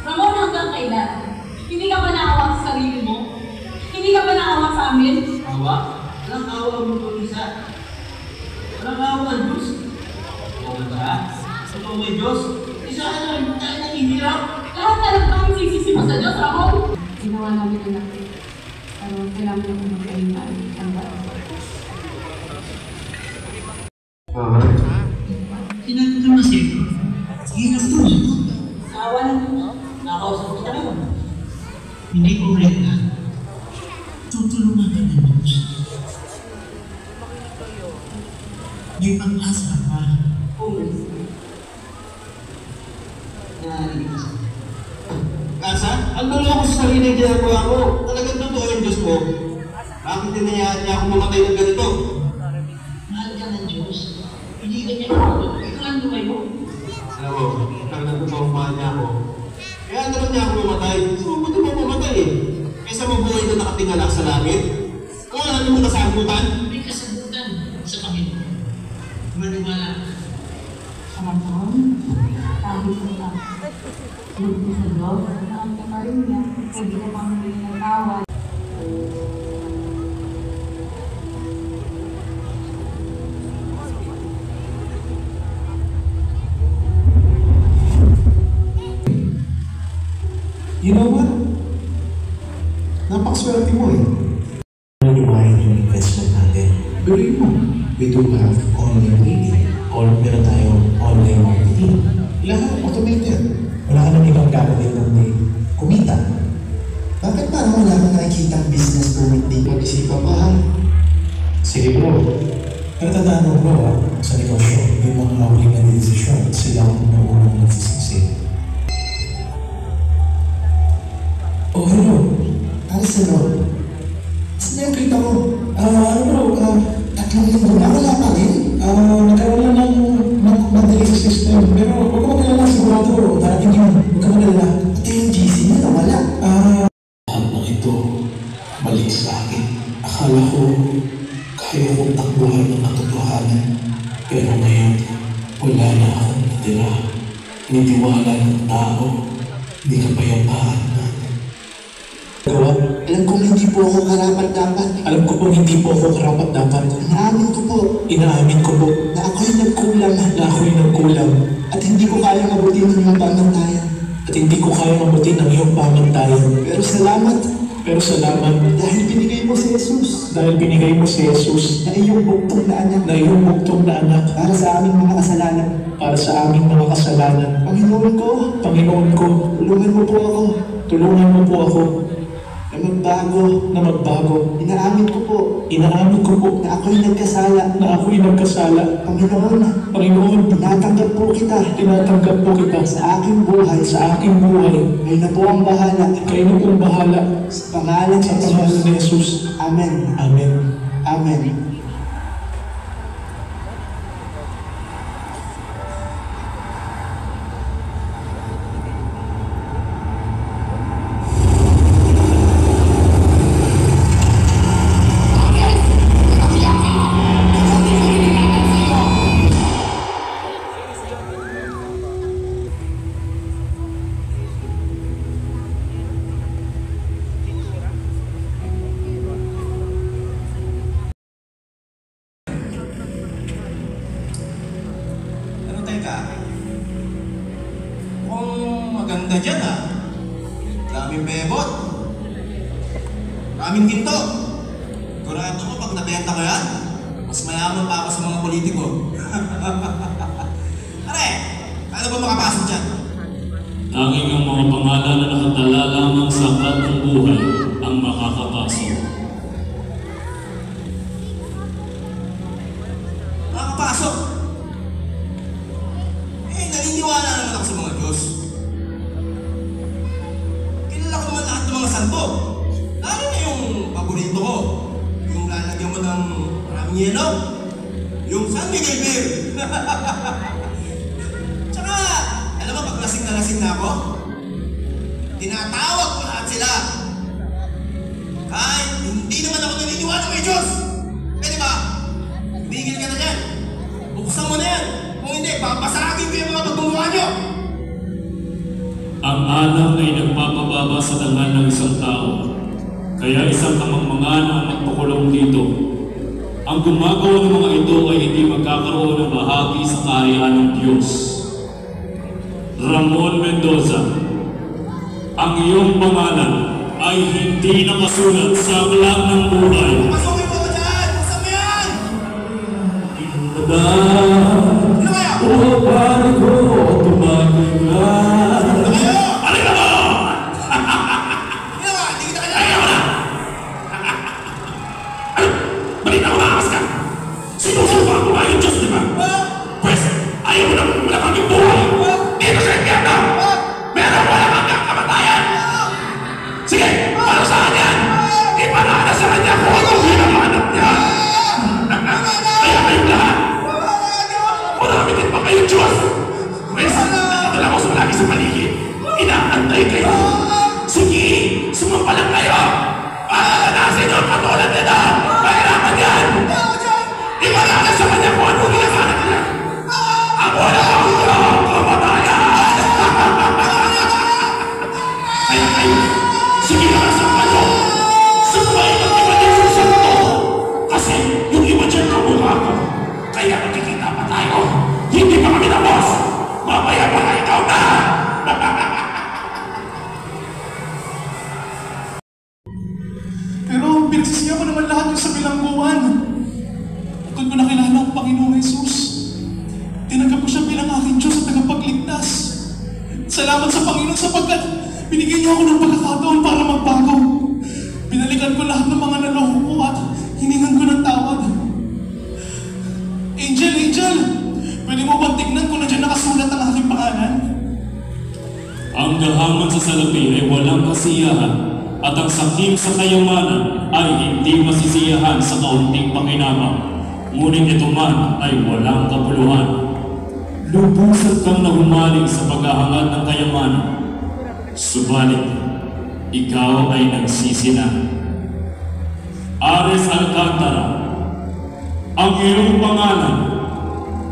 Ramon, hanggang kailan? Hindi ka ba naawa sa sarili mo? Hindi ka ba naawa sa amin? Awa? Walang awa mo po isa. Walang awa ang Diyos. Oo ba siya? Ito may Diyos. Isa ka na, tayo nangihirap. Lahat na lang kami sisisi mo sa Diyos, Ramon. Ginawa namin anak ko. Pero kailangan ko magkainaan ang bata. Sinabi ko na siya. Hirap to eh. Awa lang mo. Nakausap kita naman. Hindi ko rin na. Tutulungan ka ng Diyos. May pag-asa pa. Narinig ka. Kasa, ang gulo ako sa sarili ng ginagawa ko. Talagang totoo yung Diyos mo. Bakit dinayaan niya ako mamatay ng ganito? Mahal ka ng Diyos. Hindi ka niya ako. Ito lang lumayo. Alam mo, talagang totoo mahal niya ako. Kaya naman niya ako mamatay. So, mabuti mo mamatay eh. Kaysa mabuhay na nakatingala sa langit. Kung alam mo kasagutan, may kasagutan sa Panginoon. Maniwala. Ramon, sabi ko lang. Hindi sa Diyos, ang kamarin niya, pwede ko pang hindi ng tawad. You know what? Napakaswerte mo eh. Rewind yung investment natin. Pero mo, we do have online trading or meron tayong online marketing. Lahat automated. Wala ka nang ibang gagawin ng may kumita. Bakit parang wala kang nakikita ang business permit din? Pag-isipan pa ha? Sige bro. Pero tandaan mo bro ha, sa negosyo, yung mga huling na desisyon, sila ang naunang nagsisisi. Oh, hello. Alis na bro. Saan yung kita mo? Bro, 3 linggo na. Wala pa rin. Nagkaroon lang ng madali sa system. Pero huwag ka magalala sigurado. Darating yun. Huwag ka magalala. Ito yung GC niya na wala. Lahat ng ito, mali sa akin. Akala ko, kaya kong takbuhan ng katotohanan. Pero ngayon, wala na akong natira. Nitiwala ng tao. Hindi ka pa yung pahanan. Alam kong hindi po ako karapat-dapat. Alam ko pong hindi po ako karapat-dapat. Inaamin ko po. Inaamin ko po. Na ako'y nagkulang. Na ako'y nagkulang. At hindi ko kaya mabutin ng iyong pamantayan. At hindi ko kaya mabutin ng iyong pamantayan. Pero salamat. Pero salamat. Dahil binigay mo si Jesus. Dahil binigay mo si Jesus. Na iyong bugtong na anak. Na iyong bugtong na anak. Para sa aming mga kasalanan. Para sa aming mga kasalanan. Panginoon ko. Panginoon ko. Tulungan mo po ako. Tulungan mo po ako. Na magbago. Inaamin ko po. Inaamin ko po. Na ako'y nagkasala. Na ako'y nagkasala. Panginoon. Panginoon. Tinatanggap po kita. Tinatanggap po kita. Sa aking buhay. Sa aking buhay. Kayo na po ang bahala. Kayo na po ang bahala. Sa pangalan ni Jesus. Amen. Amen. Amen. Mukhang maganda dyan ah. Daming bebot. Daming ginto. Kurado ko pag nabenta ko yan, mas mayaman pa ako sa mga politiko. Are, paano ba makapasok dyan? Tanging ang mga pangalan na nakatala lamang sa aklat ng buhay ang makakapasok. Makakapasok? Naniniwala naman ako sa mga Diyos. Kilala ko naman lahat ng mga santo. Lalo na yung paborito ko. Yung lalagyan mo ng maraming yelo. Yung San Miguel Beer. Tsaka, alam mo, pag lasing na ako, tinatawag ko lahat sila. Kahit hindi naman ako naniniwala may Diyos. Pwede ba? Tumigil ka na dyan. Buksan mo na yan. Kung hindi, papasagin ko yung mga pagmumukha nyo! Ang anak ay nagpapababa sa dangal ng isang tao, kaya isang kamangmangan ang magpakulong dito. Ang gumagawa ng mga ito ay hindi magkakaroon ng bahagi sa kaharian ng Diyos. Ramon Mendoza, ang iyong pangalan ay hindi nakasulat sa aklat ng buhay. Pasukin mo ko dyan! Buksan mo yan! O pari ko, tumagilan. Alin na mo! Ginawa! Hindi kita kanya! Ayaw na! Balita ko maakas ka! Sinusuba mo ba yung Diyos, di ba? Pwes, ayaw mo nang wala kang buhay! Dito sa impyerno! Meron wala kang kamatayan! Sige, para saan yan? Ipanana sa kanya kung ano hinahanap niya! Kaya kayong lahat! Marami din pa kayong Diyos! Pwes, nakadala ko sa malaki sa paligid! Inaantay kayo! Sige, sumampalang kayo! Nasin yung katulad nila! Mahirapan yan! Ipanana sa kanya kung ano hinahanap niya! Ang wala kang kamatayan! Kaya kayo, sige na sa kayo! Sabay mag-ibanin sa santo! Kasi yung iba dyan kamukha ko. Kaya magkikita pa tayo. Hindi pa kami tapos. Mamaya pa na ikaw na. Pero pinagsisiya ko naman lahat yung sa bilangguan. Doon ko nakilala ang Panginoong Jesus. Tinanggap ko siya bilang aking Diyos at tagapagligtas. Salamat sa Panginoon sapagkat binigyan niyo ako ng pagkakataon para magbago. Binalikan ko lahat ng mga naloko ko at hiningan ko ng tawad. Angel! Pwede mo bang tignan kung nandiyan nakasulat ang aking pangalan? Ang gahaman sa salapi ay walang kasiyahan at ang sakim sa kayamanan ay hindi masisiyahan sa kaunting pakinabang. Ngunit ito man ay walang kapuluhan. Lubusan kang nahumaling sa paghahangad ng kayamanan. Subalit, ikaw ay nagsisina. Ares Alcantara, ang iyong pangalan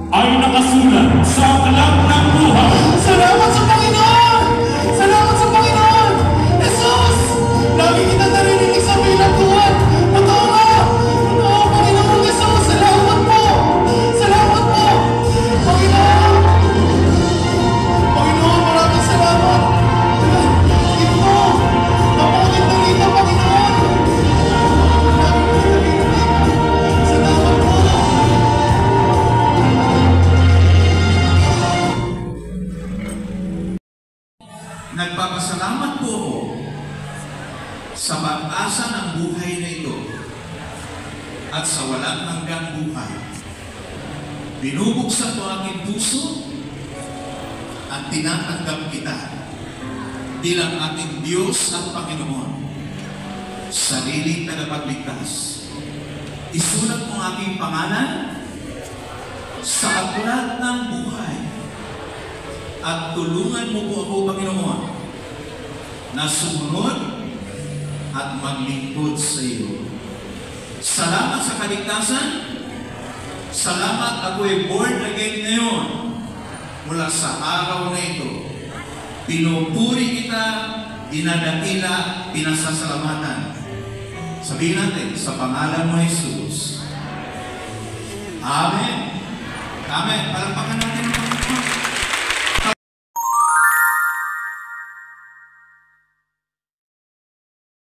ay nakasulat sa aklat ng buhay. Salamat sa Panginoon! Salamat sa Panginoon! Jesus! Lagi kita narinig sa bilangguan! Totoo nga! Totoo, Panginoon Jesus! Salamat po! Salamat po! Panginoon! Panginoon, maraming salamat! Ito! Napakit na kita, Panginoon! Salamat po! Nagpapasalamat po ako sa pag-asa ng buhay na ito at sa walang hanggang buhay. Binubuksan ko aking puso at tinatanggap kita bilang ating Diyos at Panginoon, sariling tagapagligtas. Isulat mo aking pangalan sa aklat ng buhay. At tulungan mo po ako, Panginoon, na sumunod at maglingkod sa iyo. Salamat sa kaligtasan. Salamat ako ay born again ngayon. Mula sa araw na ito, pinupuri kita, dinadakila, pinasasalamatan. Sabihin natin, sa pangalan mo, Jesus. Amen. Amen. Palakpakan natin